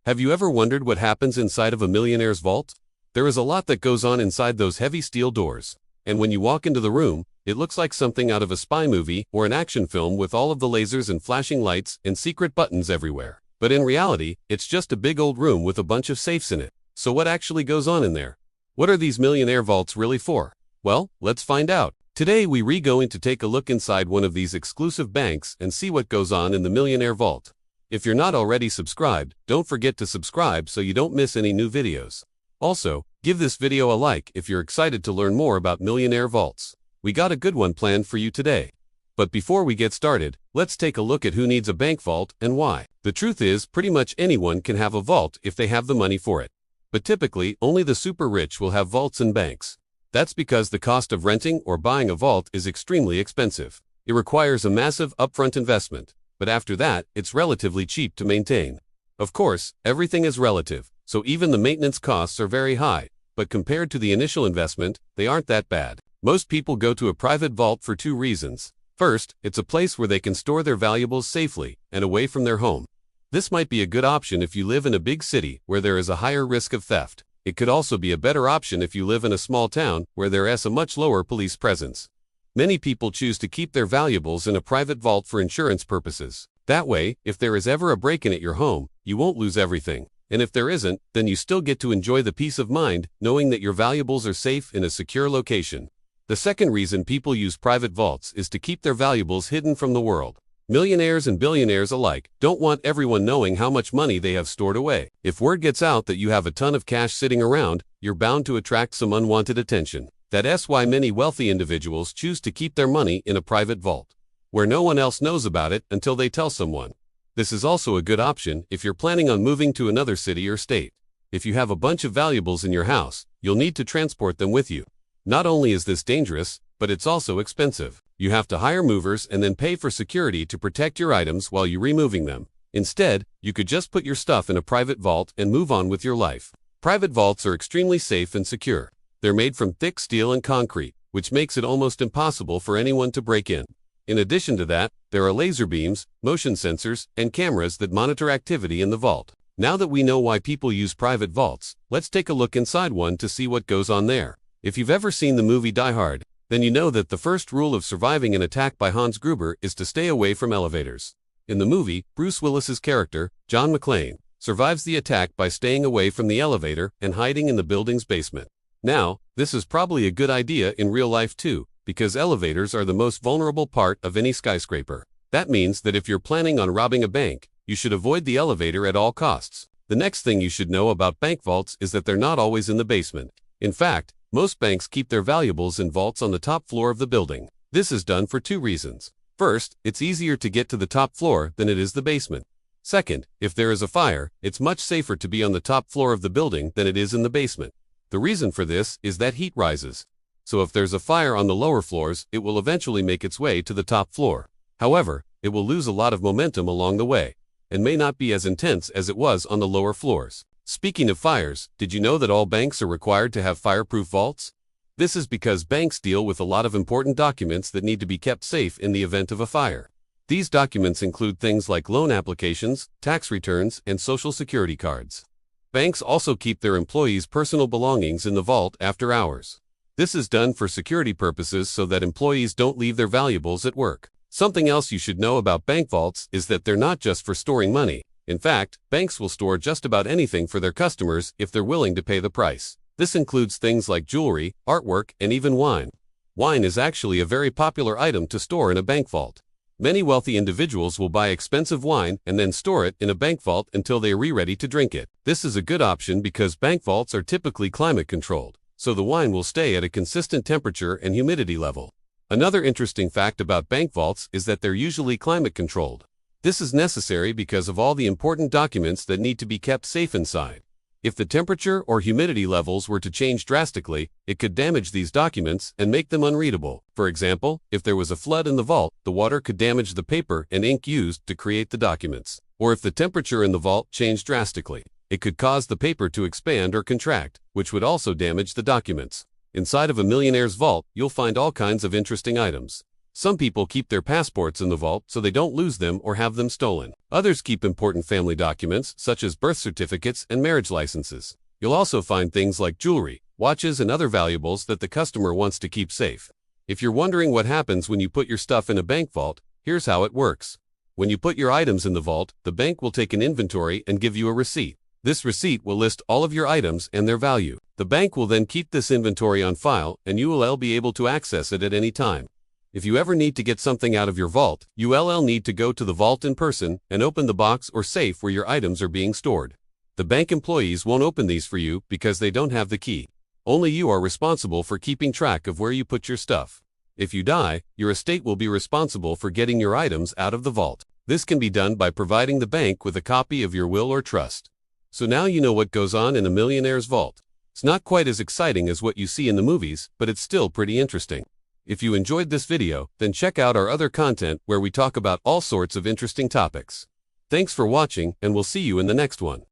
Have you ever wondered what happens inside of a millionaire's vault? There is a lot that goes on inside those heavy steel doors. And when you walk into the room, it looks like something out of a spy movie or an action film with all of the lasers and flashing lights and secret buttons everywhere. But in reality, it's just a big old room with a bunch of safes in it. So what actually goes on in there? What are these millionaire vaults really for? Well, let's find out. Today we're going to take a look inside one of these exclusive banks and see what goes on in the millionaire vault. If you're not already subscribed, don't forget to subscribe so you don't miss any new videos. Also, give this video a like if you're excited to learn more about millionaire vaults. We got a good one planned for you today. But before we get started, let's take a look at who needs a bank vault and why. The truth is, pretty much anyone can have a vault if they have the money for it. But typically, only the super rich will have vaults in banks. That's because the cost of renting or buying a vault is extremely expensive. It requires a massive upfront investment, but after that, it's relatively cheap to maintain. Of course, everything is relative, so even the maintenance costs are very high, but compared to the initial investment, they aren't that bad. Most people go to a private vault for two reasons. First, it's a place where they can store their valuables safely and away from their home. This might be a good option if you live in a big city where there is a higher risk of theft. It could also be a better option if you live in a small town where there is a much lower police presence. Many people choose to keep their valuables in a private vault for insurance purposes. That way, if there is ever a break-in at your home, you won't lose everything. And if there isn't, then you still get to enjoy the peace of mind knowing that your valuables are safe in a secure location. The second reason people use private vaults is to keep their valuables hidden from the world. Millionaires and billionaires alike don't want everyone knowing how much money they have stored away. If word gets out that you have a ton of cash sitting around, you're bound to attract some unwanted attention. That's why many wealthy individuals choose to keep their money in a private vault, where no one else knows about it until they tell someone. This is also a good option if you're planning on moving to another city or state. If you have a bunch of valuables in your house, you'll need to transport them with you. Not only is this dangerous, but it's also expensive. You have to hire movers and then pay for security to protect your items while you're removing them. Instead, you could just put your stuff in a private vault and move on with your life. Private vaults are extremely safe and secure. They're made from thick steel and concrete, which makes it almost impossible for anyone to break in. In addition to that, there are laser beams, motion sensors, and cameras that monitor activity in the vault. Now that we know why people use private vaults, let's take a look inside one to see what goes on there. If you've ever seen the movie Die Hard, then you know that the first rule of surviving an attack by Hans Gruber is to stay away from elevators. In the movie, Bruce Willis's character, John McClane, survives the attack by staying away from the elevator and hiding in the building's basement. Now, this is probably a good idea in real life too, because elevators are the most vulnerable part of any skyscraper. That means that if you're planning on robbing a bank, you should avoid the elevator at all costs. The next thing you should know about bank vaults is that they're not always in the basement. In fact, most banks keep their valuables in vaults on the top floor of the building. This is done for two reasons. First, it's easier to get to the top floor than it is the basement. Second, if there is a fire, it's much safer to be on the top floor of the building than it is in the basement. The reason for this is that heat rises. So if there's a fire on the lower floors, it will eventually make its way to the top floor. However, it will lose a lot of momentum along the way, and may not be as intense as it was on the lower floors. Speaking of fires, did you know that all banks are required to have fireproof vaults? This is because banks deal with a lot of important documents that need to be kept safe in the event of a fire. These documents include things like loan applications, tax returns, and social security cards. Banks also keep their employees' personal belongings in the vault after hours. This is done for security purposes so that employees don't leave their valuables at work. Something else you should know about bank vaults is that they're not just for storing money. In fact, banks will store just about anything for their customers if they're willing to pay the price. This includes things like jewelry, artwork, and even wine. Wine is actually a very popular item to store in a bank vault. Many wealthy individuals will buy expensive wine and then store it in a bank vault until they are ready to drink it. This is a good option because bank vaults are typically climate controlled, so the wine will stay at a consistent temperature and humidity level. Another interesting fact about bank vaults is that they're usually climate controlled. This is necessary because of all the important documents that need to be kept safe inside. If the temperature or humidity levels were to change drastically, it could damage these documents and make them unreadable. For example, if there was a flood in the vault, the water could damage the paper and ink used to create the documents. Or if the temperature in the vault changed drastically, it could cause the paper to expand or contract, which would also damage the documents. Inside of a millionaire's vault, you'll find all kinds of interesting items. Some people keep their passports in the vault so they don't lose them or have them stolen. Others keep important family documents such as birth certificates and marriage licenses. You'll also find things like jewelry, watches, and other valuables that the customer wants to keep safe. If you're wondering what happens when you put your stuff in a bank vault, here's how it works. When you put your items in the vault, the bank will take an inventory and give you a receipt. This receipt will list all of your items and their value. The bank will then keep this inventory on file and you will be able to access it at any time. If you ever need to get something out of your vault, you'll need to go to the vault in person and open the box or safe where your items are being stored. The bank employees won't open these for you because they don't have the key. Only you are responsible for keeping track of where you put your stuff. If you die, your estate will be responsible for getting your items out of the vault. This can be done by providing the bank with a copy of your will or trust. So now you know what goes on in a millionaire's vault. It's not quite as exciting as what you see in the movies, but it's still pretty interesting. If you enjoyed this video, then check out our other content where we talk about all sorts of interesting topics. Thanks for watching, and we'll see you in the next one.